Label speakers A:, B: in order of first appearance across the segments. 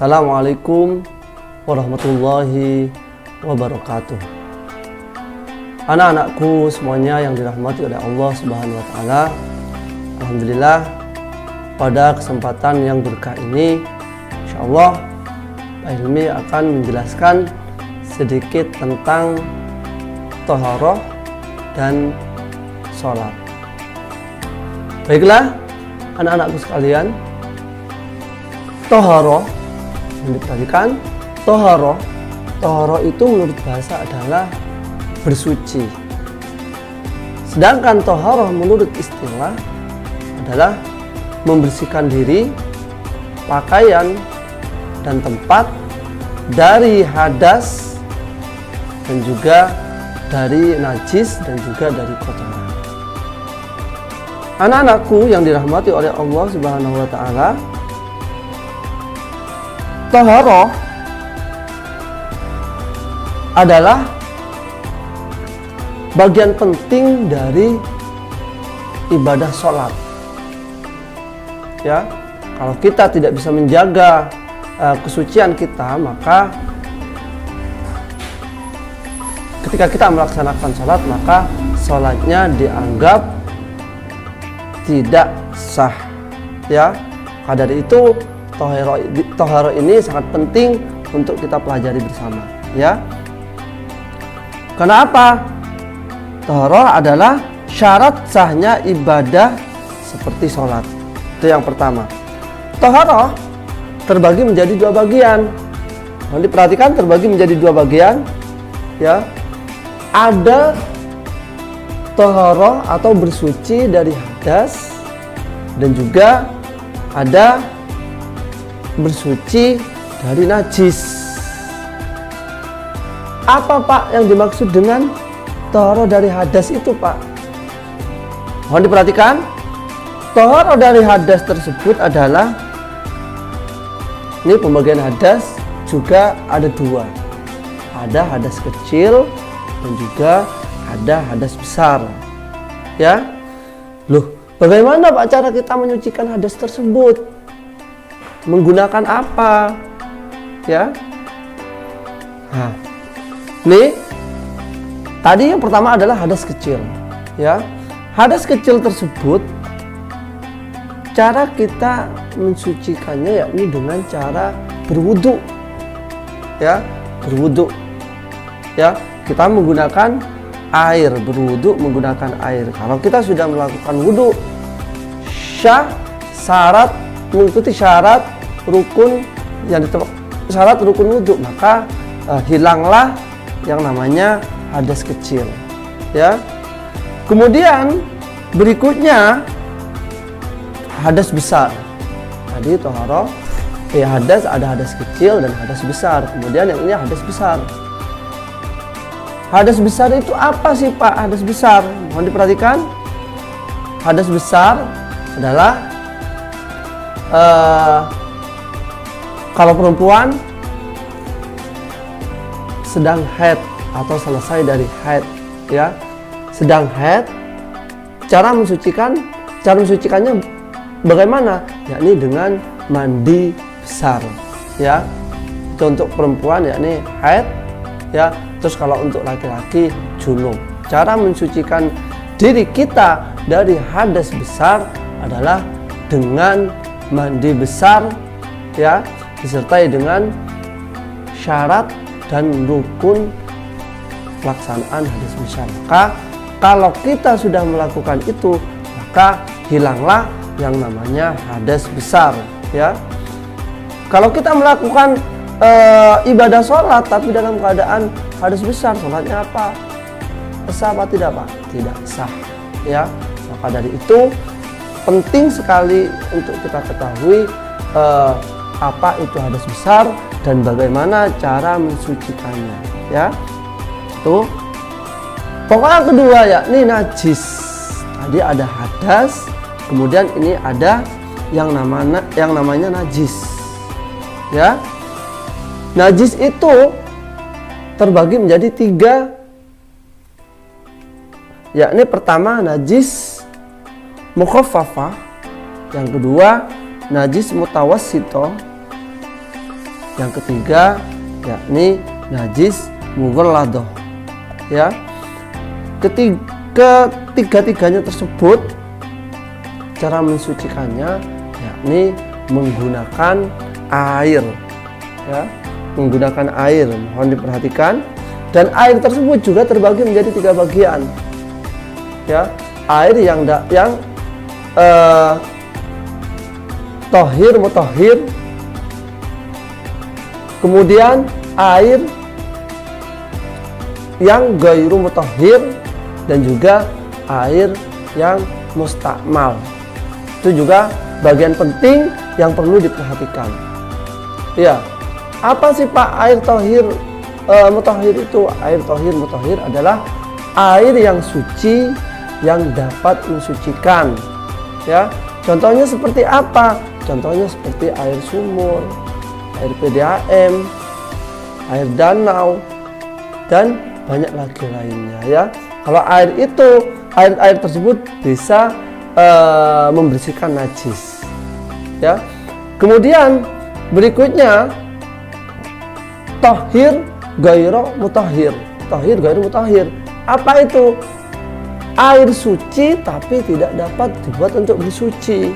A: Assalamualaikum warahmatullahi wabarakatuh. Anak-anakku semuanya yang dirahmati oleh Allah Subhanahu wa Ta'ala, alhamdulillah pada kesempatan yang berkah ini insyaallah Pak Hilmi akan menjelaskan sedikit tentang thaharah dan sholat. Baiklah anak-anakku sekalian, thaharah yang diperhatikan, thaharah itu menurut bahasa adalah bersuci. Sedangkan thaharah menurut istilah adalah membersihkan diri, pakaian, dan tempat dari hadas dan juga dari najis dan juga dari kotoran. Anak-anakku yang dirahmati oleh Allah Subhanahu wa Ta'ala, thaharah adalah bagian penting dari ibadah sholat. Ya, kalau kita tidak bisa menjaga kesucian kita, maka ketika kita melaksanakan sholat, maka sholatnya dianggap tidak sah. Ya, maka dari itu thaharah ini sangat penting untuk kita pelajari bersama. Ya, kenapa? Thaharah adalah syarat sahnya ibadah seperti sholat. Itu yang pertama. Thaharah terbagi menjadi dua bagian. Nanti perhatikan, terbagi menjadi dua bagian. Ya, ada thaharah atau bersuci dari hadas, dan juga ada bersuci dari najis. Apa Pak yang dimaksud dengan thaharah dari hadas itu Pak? Mohon diperhatikan, thaharah dari hadas tersebut adalah, ini pembagian hadas juga ada dua. Ada hadas kecil dan juga ada hadas besar. Ya, loh, bagaimana Pak cara kita menyucikan hadas tersebut? Menggunakan apa? Ya, nah, ini tadi yang pertama adalah hadas kecil. Ya, hadas kecil tersebut cara kita mensucikannya yakni dengan cara berwudu. Ya, berwudu. Ya, kita menggunakan air, berwudu menggunakan air. Kalau kita sudah melakukan wudu syarat mengikuti syarat rukun syarat rukun wudu, maka hilanglah yang namanya hadas kecil. Ya, kemudian berikutnya hadas besar. Tadi thaharah hadas, ada hadas kecil dan hadas besar. Kemudian yang ini hadas besar. Hadas besar itu apa sih Pak? Hadas besar, mohon diperhatikan. Hadas besar adalah kalau perempuan sedang haid atau selesai dari haid, ya, sedang haid, cara mensucikannya bagaimana? Yakni dengan mandi besar. Ya, itu untuk perempuan yakni haid. Ya, terus kalau untuk laki-laki junub. Cara mensucikan diri kita dari hadas besar adalah dengan mandi besar, ya, disertai dengan syarat dan rukun pelaksanaan hadas besar. Maka kalau kita sudah melakukan itu, maka hilanglah yang namanya hadas besar. Ya, kalau kita melakukan ibadah sholat tapi dalam keadaan hadas besar, sholatnya apa? Sah apa tidak Pak? Tidak sah. Ya, maka dari itu penting sekali untuk kita ketahui apa itu hadas besar dan bagaimana cara mensucikannya. Ya, tuh. Pokoknya kedua yakni najis. Tadi ada hadas, kemudian ini ada yang namanya najis. Ya, najis itu terbagi menjadi tiga. Yakni pertama najis mukhaffafah, yang kedua najis mutawassithah, yang ketiga yakni najis mughalladah. Ya. Ketiga-tiganya tersebut cara mensucikannya yakni menggunakan air. Ya, menggunakan air. Mohon diperhatikan. Dan air tersebut juga terbagi menjadi 3 bagian. Ya, air yang tohir mutahhir, kemudian air yang ghairu mutahhir, dan juga air yang mustakmal. Itu juga bagian penting yang perlu diperhatikan. Ya, apa sih Pak air tohir mutahhir itu? Air tohir mutahhir adalah air yang suci yang dapat mensucikan. Ya, contohnya seperti apa? Contohnya seperti air sumur, air PDAM, air danau, dan banyak lagi lainnya. Ya, kalau air tersebut bisa membersihkan najis. Ya, kemudian berikutnya tohir ghairu mutahhir. Tohir ghairu mutahhir. Apa itu? Air suci tapi tidak dapat dibuat untuk bersuci.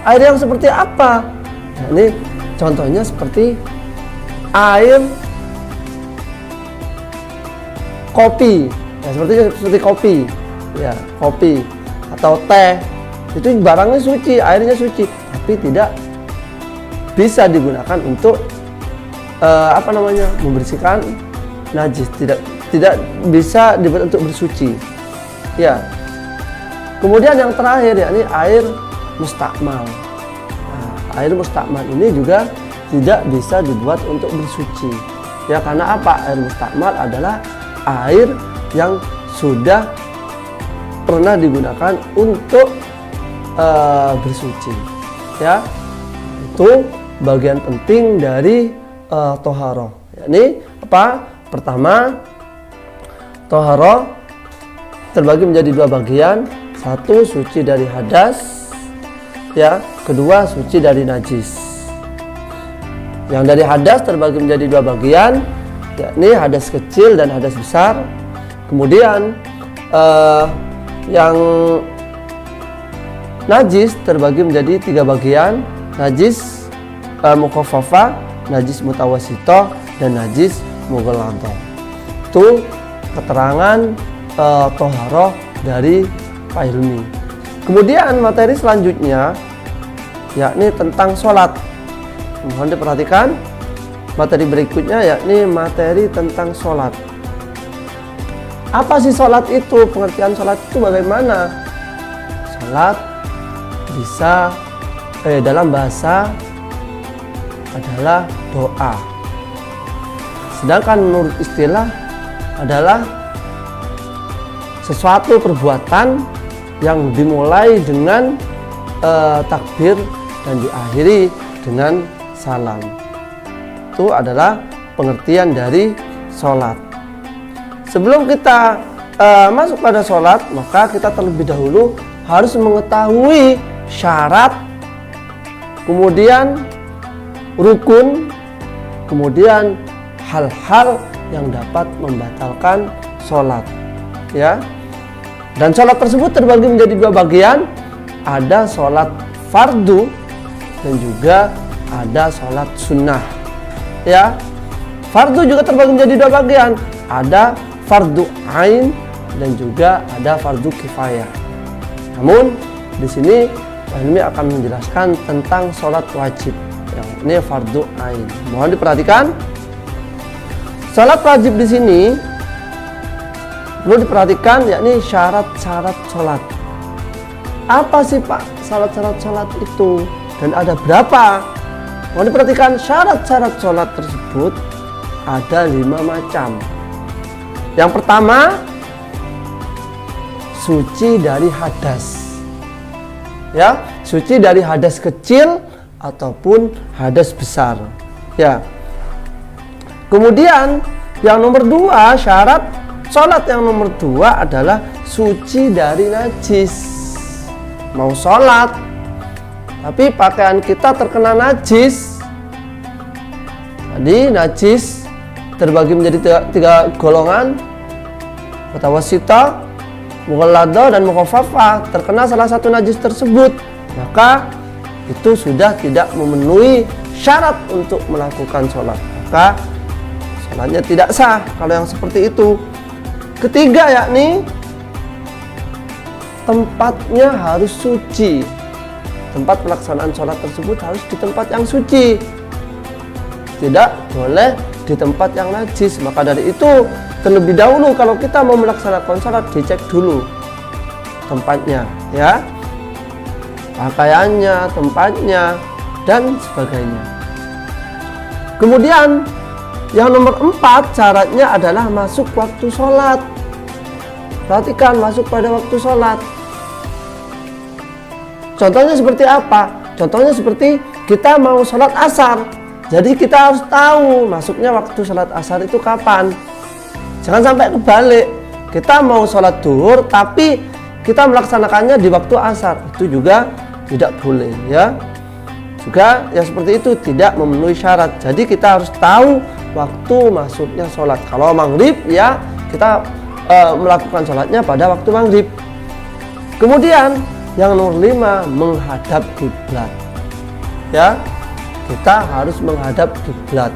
A: Air yang seperti apa? Nah, ini contohnya seperti air kopi. Ya, seperti kopi. Ya, kopi atau teh. Itu barangnya suci, airnya suci, tapi tidak bisa digunakan untuk membersihkan najis, tidak bisa dibuat untuk bersuci. Ya. Kemudian yang terakhir yakni air mustakmal. Nah, air mustakmal ini juga tidak bisa dibuat untuk bersuci. Ya, karena apa? Air mustakmal adalah air yang sudah pernah digunakan untuk bersuci. Ya. Itu bagian penting dari toharoh. Yakni apa? Pertama, toharoh terbagi menjadi 2 bagian. Satu, suci dari hadas. Ya, kedua, suci dari najis. Yang dari hadas terbagi menjadi 2 bagian, yakni hadas kecil dan hadas besar. Kemudian yang najis terbagi menjadi 3 bagian, najis mukhaffafah, najis mutawassithah, dan najis mughalladah. Itu keterangan toharoh dari Pak Hilmi. Kemudian materi selanjutnya yakni tentang sholat. Mohon diperhatikan materi berikutnya yakni materi tentang sholat. Apa sih sholat itu? Pengertian sholat itu bagaimana? Sholat bisa dalam bahasa adalah doa. Sedangkan menurut istilah adalah sesuatu perbuatan yang dimulai dengan takbir dan diakhiri dengan salam. Itu adalah pengertian dari sholat. Sebelum kita masuk pada sholat, maka kita terlebih dahulu harus mengetahui syarat, kemudian rukun, kemudian hal-hal yang dapat membatalkan sholat. Ya. Dan sholat tersebut terbagi menjadi 2 bagian. Ada sholat fardu dan juga ada sholat sunnah. Ya, fardu juga terbagi menjadi 2 bagian. Ada fardu ain dan juga ada fardu kifayah. Namun di sini Pak Hilmi akan menjelaskan tentang sholat wajib. Ini fardu ain. Mohon diperhatikan. Sholat wajib di sini perlu diperhatikan yakni syarat-syarat sholat. Apa sih Pak syarat-syarat sholat itu dan ada berapa? Mohon diperhatikan syarat-syarat sholat tersebut ada 5 macam. Yang pertama, suci dari hadas. Ya, suci dari hadas kecil ataupun hadas besar. Ya. Kemudian yang nomor 2, syarat sholat yang nomor 2 adalah suci dari najis. Mau sholat tapi pakaian kita terkena najis, Jadi najis terbagi menjadi tiga golongan: mutawassithah, mughalladah, dan mukhaffafah. Terkena salah satu najis tersebut, maka itu sudah tidak memenuhi syarat untuk melakukan sholat, maka sholatnya tidak sah kalau yang seperti itu. Ketiga, yakni tempatnya harus suci. Tempat pelaksanaan sholat tersebut harus di tempat yang suci, tidak boleh di tempat yang najis. Maka dari itu terlebih dahulu kalau kita mau melaksanakan sholat, dicek dulu tempatnya, ya, pakaiannya, tempatnya, dan sebagainya. Kemudian yang nomor 4, syaratnya adalah masuk waktu sholat. Perhatikan, masuk pada waktu sholat. Contohnya seperti apa? Contohnya seperti kita mau sholat asar. Jadi kita harus tahu masuknya waktu sholat asar itu kapan. Jangan sampai kebalik. Kita mau sholat duhur tapi kita melaksanakannya di waktu asar. Itu juga tidak boleh, ya. Juga yang seperti itu tidak memenuhi syarat. Jadi kita harus tahu waktu masuknya sholat. Kalau maghrib, ya kita melakukan sholatnya pada waktu maghrib. Kemudian yang nomor 5, menghadap kiblat. Ya, kita harus menghadap kiblat.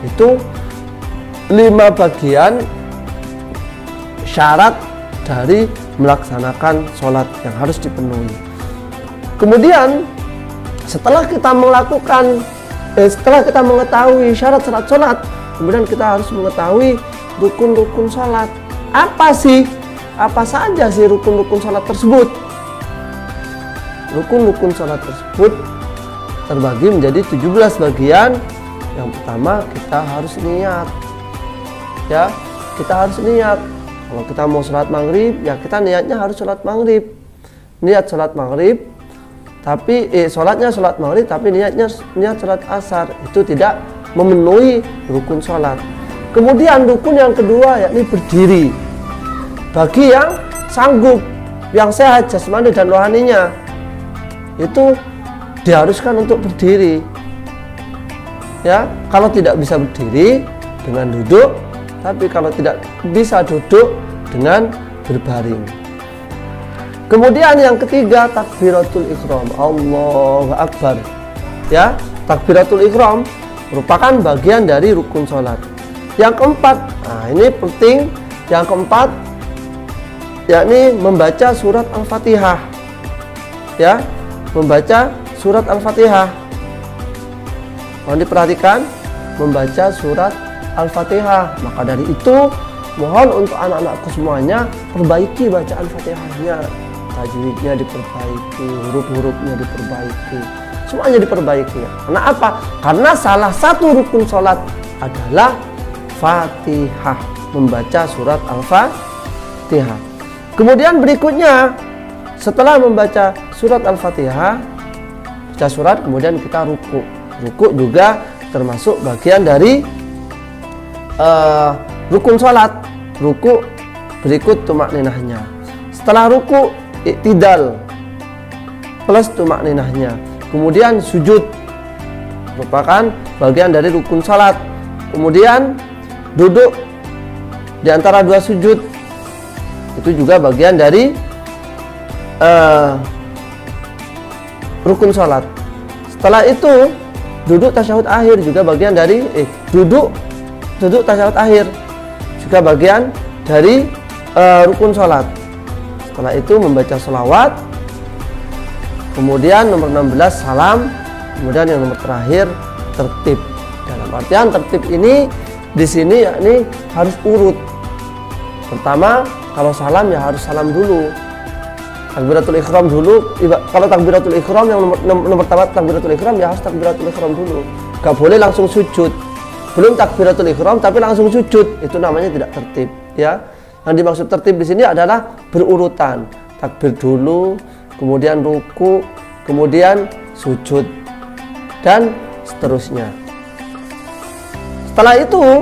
A: Itu 5 bagian syarat dari melaksanakan sholat yang harus dipenuhi. Kemudian setelah kita mengetahui syarat-syarat sholat, kemudian kita harus mengetahui rukun-rukun sholat. Apa saja sih rukun-rukun sholat tersebut? Rukun-rukun sholat tersebut terbagi menjadi 17 bagian. Yang pertama, kita harus niat. Ya, kita harus niat. Kalau kita mau sholat maghrib, ya kita niatnya harus sholat maghrib. Niat sholat maghrib, tapi sholatnya sholat maghrib, tapi niat sholat asar. Itu tidak memenuhi rukun sholat. Kemudian rukun yang kedua, yakni berdiri. Bagi yang sanggup, yang sehat jasmani dan rohaninya, itu diharuskan untuk berdiri. Ya, kalau tidak bisa berdiri, dengan duduk. Tapi kalau tidak bisa duduk, dengan berbaring. Kemudian yang ketiga, takbiratul ihram. Allahu Akbar. Ya, takbiratul ihram merupakan bagian dari rukun sholat. Yang keempat, nah ini penting. Yang keempat, yakni membaca surat Al-Fatihah. Ya, membaca surat Al-Fatihah. Mohon diperhatikan, membaca surat Al-Fatihah. Maka dari itu, mohon untuk anak-anakku semuanya, perbaiki bacaan Fatihahnya. Tajwidnya diperbaiki, huruf-hurufnya diperbaiki, semuanya diperbaiki. Karena apa? Karena salah satu rukun sholat adalah Fatihah, membaca surat Al-Fatihah. Kemudian berikutnya, setelah membaca surat Al-Fatihah, baca surat, kemudian kita ruku. Ruku juga termasuk bagian dari rukun sholat. Ruku berikut tumakninahnya. Setelah ruku, iktidal plus tumakninahnya. Kemudian sujud, merupakan bagian dari rukun sholat. Kemudian duduk di antara dua sujud, itu juga bagian dari rukun sholat. Setelah itu duduk tasyahud akhir, juga bagian dari duduk tasyahud akhir, juga bagian dari rukun sholat. Setelah itu membaca sholawat. Kemudian nomor 16 salam. Kemudian yang nomor terakhir tertib. Dalam artian tertib ini di sini yakni harus urut. Pertama, kalau salam ya harus salam dulu. Takbiratul ihram dulu. Kalau takbiratul ihram yang nomor pertama takbiratul ihram, ya harus takbiratul ihram dulu. Gak boleh langsung sujud. Belum takbiratul ihram tapi langsung sujud. Itu namanya tidak tertib, ya. Yang dimaksud tertib di sini adalah berurutan. Takbir dulu, kemudian ruku, kemudian sujud, dan seterusnya. Setelah itu,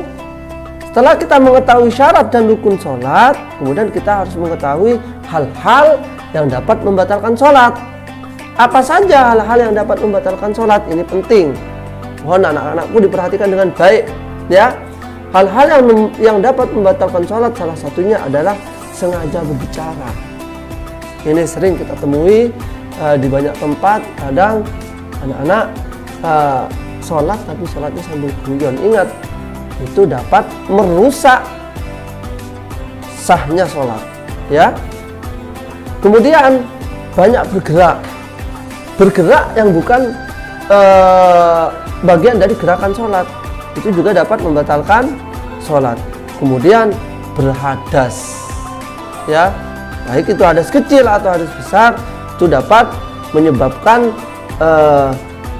A: setelah kita mengetahui syarat dan rukun sholat, kemudian kita harus mengetahui hal-hal yang dapat membatalkan sholat. Apa saja hal-hal yang dapat membatalkan sholat? Ini penting. Mohon anak-anakku diperhatikan dengan baik, ya. Hal-hal yang dapat membatalkan sholat salah satunya adalah sengaja berbicara. Ini sering kita temui di banyak tempat. Kadang anak-anak sholat tapi sholatnya sambil guyon. Ingat, itu dapat merusak sahnya sholat, ya. Kemudian banyak bergerak yang bukan bagian dari gerakan sholat, itu juga dapat membatalkan sholat. Kemudian berhadas, ya, baik itu hadas kecil atau hadas besar, itu dapat menyebabkan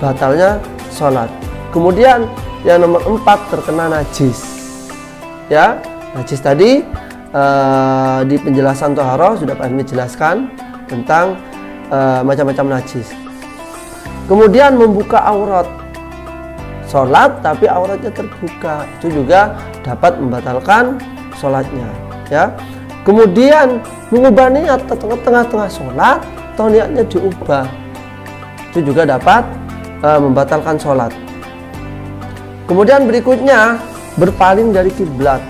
A: batalnya sholat. Kemudian yang nomor 4, terkena najis, ya. Najis tadi di penjelasan Thaharah sudah Pak Hilmi jelaskan tentang macam-macam najis. Kemudian membuka aurat, sholat tapi auratnya terbuka, itu juga dapat membatalkan sholatnya, ya. Kemudian mengubah niat tengah-tengah sholat atau niatnya diubah, itu juga dapat membatalkan sholat. Kemudian berikutnya berpaling dari kiblat,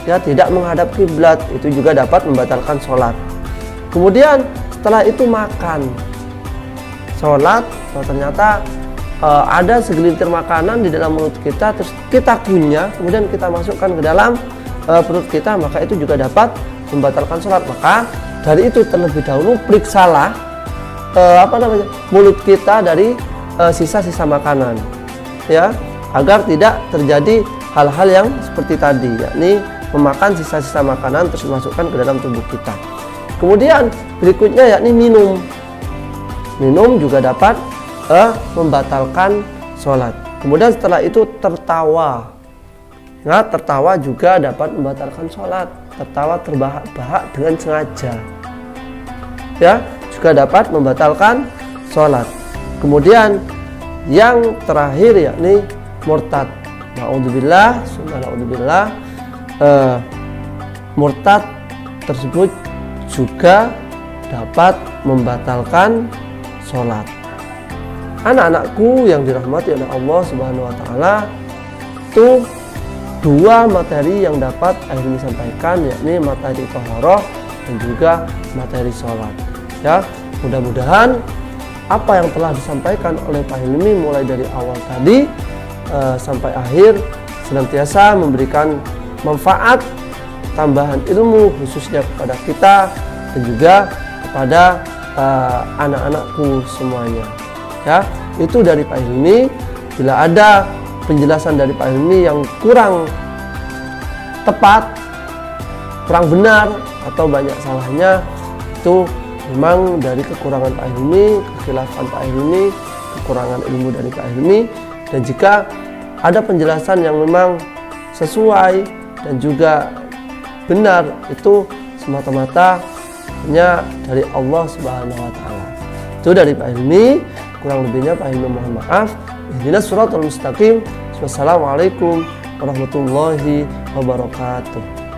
A: ya, tidak menghadap kiblat, itu juga dapat membatalkan sholat. Kemudian setelah itu makan, sholat, ternyata ada segelintir makanan di dalam mulut kita, terus kita kunyah, kemudian kita masukkan ke dalam perut kita, maka itu juga dapat membatalkan sholat. Maka dari itu terlebih dahulu periksalah mulut kita dari sisa-sisa makanan, ya, agar tidak terjadi hal-hal yang seperti tadi, yakni memakan sisa-sisa makanan terus dimasukkan ke dalam tubuh kita. Kemudian berikutnya yakni minum juga dapat membatalkan sholat. Kemudian setelah itu tertawa, nah, tertawa juga dapat membatalkan sholat. Tertawa terbahak-bahak dengan sengaja, ya, juga dapat membatalkan sholat. Kemudian yang terakhir yakni murtad. Na'udzubillah, na'udzubillah, murtad tersebut juga dapat membatalkan sholat. Anak-anakku yang dirahmati oleh Allah Subhanahu wa Ta'ala, itu dua materi yang dapat Hilmi sampaikan, yakni materi Thaharah dan juga materi sholat, ya. Mudah-mudahan apa yang telah disampaikan oleh Pak Hilmi mulai dari awal tadi sampai akhir senantiasa memberikan manfaat, tambahan ilmu khususnya kepada kita dan juga kepada anak-anakku semuanya, ya. Itu dari Pak Hilmi. Bila ada penjelasan dari Pak Hilmi yang kurang tepat, kurang benar, atau banyak salahnya, itu memang dari kekurangan Pak Hilmi, kekhilafan Pak Hilmi, kekurangan ilmu dari Pak Hilmi. Dan jika ada penjelasan yang memang sesuai dan juga benar, itu semata-mata hanya dari Allah Subhanahu wa Ta'ala. Itu dari Pak Hilmi. Kurang lebihnya Pak Hilmi mohon maaf. Ihdinas siratal mustaqim. Wassalamualaikum warahmatullahi wabarakatuh.